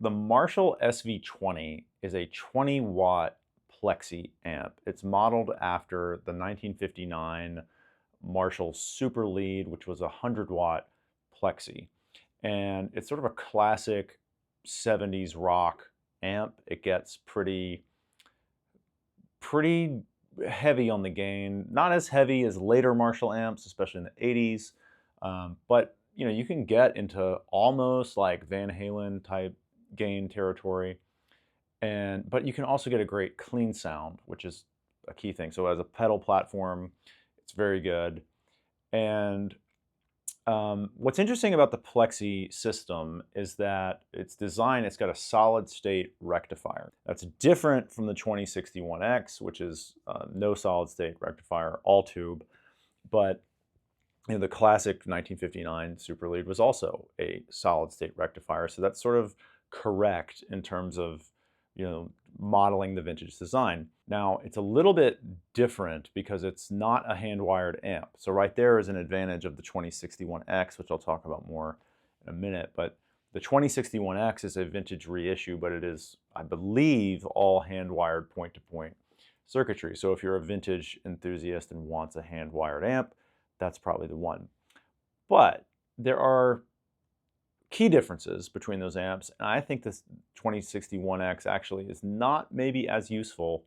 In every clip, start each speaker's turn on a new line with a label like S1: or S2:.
S1: The Marshall SV20 is a 20-watt plexi amp. It's modeled after the 1959 Marshall Super Lead, which was a 100-watt plexi. And it's sort of a classic 70s rock amp. It gets pretty heavy on the gain. Not as heavy as later Marshall amps, especially in the 80s. But you can get into almost like Van Halen type gain territory. But you can also get a great clean sound, which is a key thing. So as a pedal platform, it's very good. And what's interesting about the Plexi system is that its design, it's got a solid state rectifier. That's different from the 2061X, which is no solid state rectifier, all tube. But the classic 1959 Super Lead was also a solid state rectifier. So that's sort of correct in terms of modeling the vintage design. Now, it's a little bit different because it's not a hand-wired amp. So right there is an advantage of the 2061X, which I'll talk about more in a minute. But the 2061X is a vintage reissue, but it is, I believe, all hand-wired point-to-point circuitry. So if you're a vintage enthusiast and wants a hand-wired amp, that's probably the one. But there are key differences between those amps, and I think this 2061X actually is not maybe as useful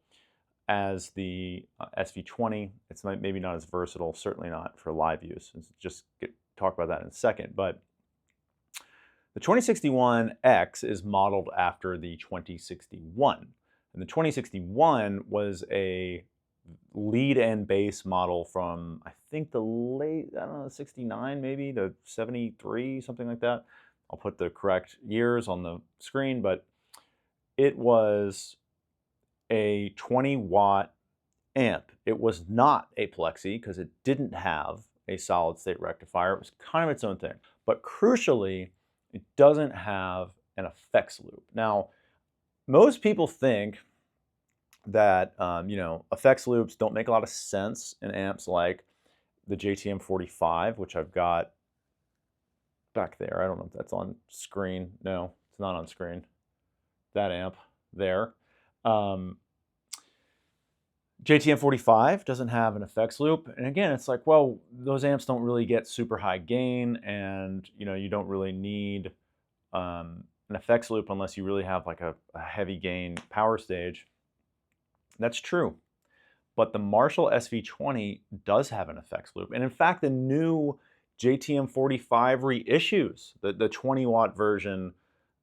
S1: as the SV20. It's maybe not as versatile, certainly not for live use. Just talk about that in a second. But the 2061X is modeled after the 2061. And the 2061 was a lead and bass model from, I think, the late, I don't know, 69 maybe, to 73, something like that. I'll put the correct years on the screen, but it was a 20-watt amp. It was not a plexi because it didn't have a solid state rectifier. It was kind of its own thing. But crucially, it doesn't have an effects loop. Now, most people think that effects loops don't make a lot of sense in amps like the JTM45, which I've got back there. I don't know if that's on screen. No, it's not on screen. That amp there. JTM45 doesn't have an effects loop. And again, it's like, well, those amps don't really get super high gain, and you don't really need an effects loop unless you really have like a heavy gain power stage. That's true. But the Marshall SV20 does have an effects loop. And in fact, the new JTM45 reissues, the 20-watt version,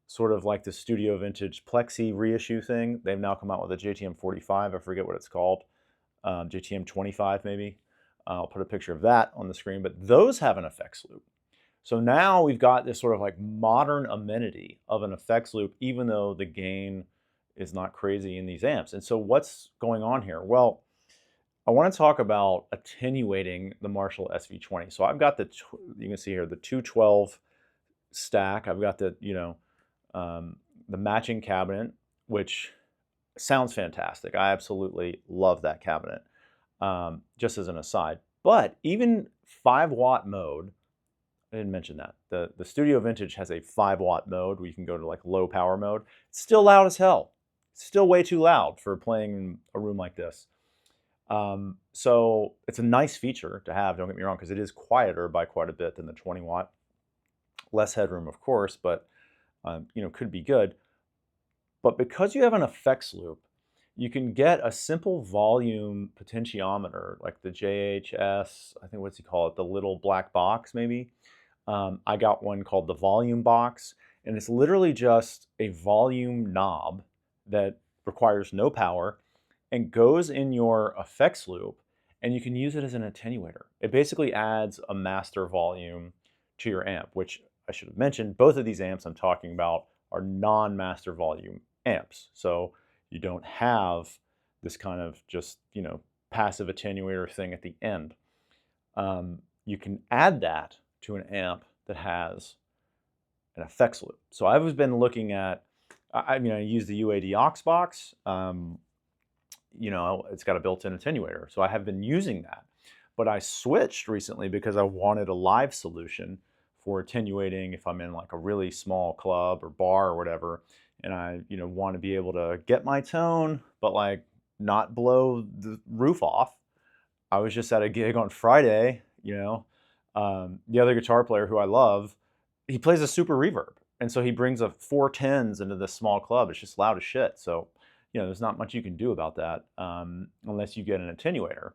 S1: sort of like the Studio Vintage Plexi reissue thing. They've now come out with a JTM45. I forget what it's called. JTM25 maybe. I'll put a picture of that on the screen. But those have an effects loop. So now we've got this sort of like modern amenity of an effects loop, even though the gain is not crazy in these amps. And so what's going on here? Well, I want to talk about attenuating the Marshall SV20. So I've got you can see here, the 212 stack. I've got the matching cabinet, which sounds fantastic. I absolutely love that cabinet, just as an aside. But even 5-watt mode, I didn't mention that. The Studio Vintage has a 5-watt mode where you can go to like low power mode. It's still loud as hell. It's still way too loud for playing in a room like this. So it's a nice feature to have, don't get me wrong, because it is quieter by quite a bit than the 20-watt. Less headroom, of course, but could be good. But because you have an effects loop, you can get a simple volume potentiometer, like the JHS, I think, what's he call it, the little black box maybe. I got one called the volume box, and it's literally just a volume knob that requires no power and goes in your effects loop, and you can use it as an attenuator. It basically adds a master volume to your amp, which I should have mentioned, both of these amps I'm talking about are non-master volume amps. So you don't have this kind of just, passive attenuator thing at the end. You can add that to an amp that has an effects loop. So I've been looking at, I use the UAD aux box. It's got a built-in attenuator. So I have been using that. But I switched recently because I wanted a live solution for attenuating if I'm in like a really small club or bar or whatever, and I, want to be able to get my tone, but like not blow the roof off. I was just at a gig on Friday, the other guitar player who I love, he plays a super reverb. And so he brings a 410s into this small club. It's just loud as shit. So, there's not much you can do about that unless you get an attenuator.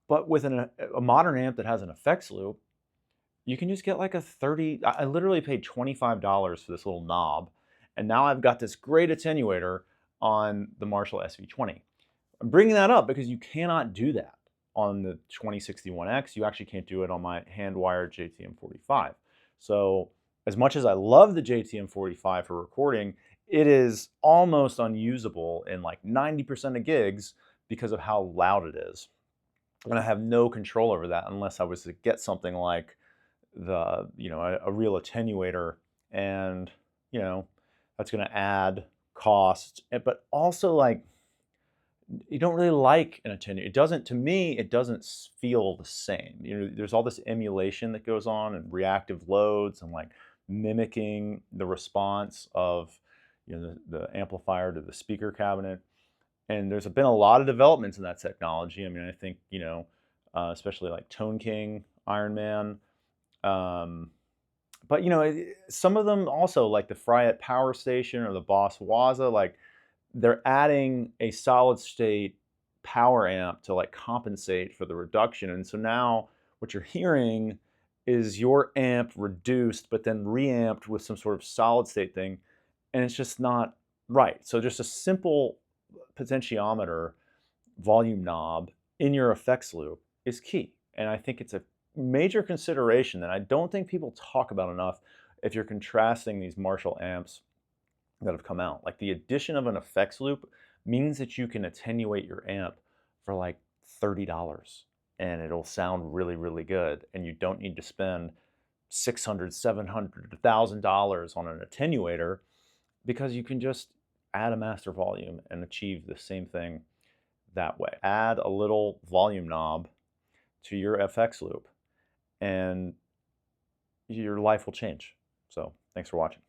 S1: But with a modern amp that has an effects loop, you can just get like a 30, I literally paid $25 for this little knob. And now I've got this great attenuator on the Marshall SV20. I'm bringing that up because you cannot do that on the 2061X. You actually can't do it on my hand-wired JTM45. So as much as I love the JTM45 for recording, it is almost unusable in like 90% of gigs because of how loud it is. And I have no control over that unless I was to get something like a real attenuator, and that's going to add cost, but also like you don't really like an attenuator. It doesn't, to me, it doesn't feel the same. There's all this emulation that goes on and reactive loads and like mimicking the response of the amplifier to the speaker cabinet. And there's been a lot of developments in that technology. I mean, I think especially like Tone King, Iron Man. But some of them also, like the Fryette Power Station or the Boss Waza, like they're adding a solid state power amp to like compensate for the reduction. And so now what you're hearing is your amp reduced, but then reamped with some sort of solid state thing. And it's just not right. So just a simple potentiometer volume knob in your effects loop is key. And I think it's a major consideration that I don't think people talk about enough if you're contrasting these Marshall amps that have come out. Like the addition of an effects loop means that you can attenuate your amp for like $30 and it'll sound really, really good. And you don't need to spend $600, $700, $1,000 on an attenuator because you can just add a master volume and achieve the same thing that way. Add a little volume knob to your FX loop and your life will change. So thanks for watching.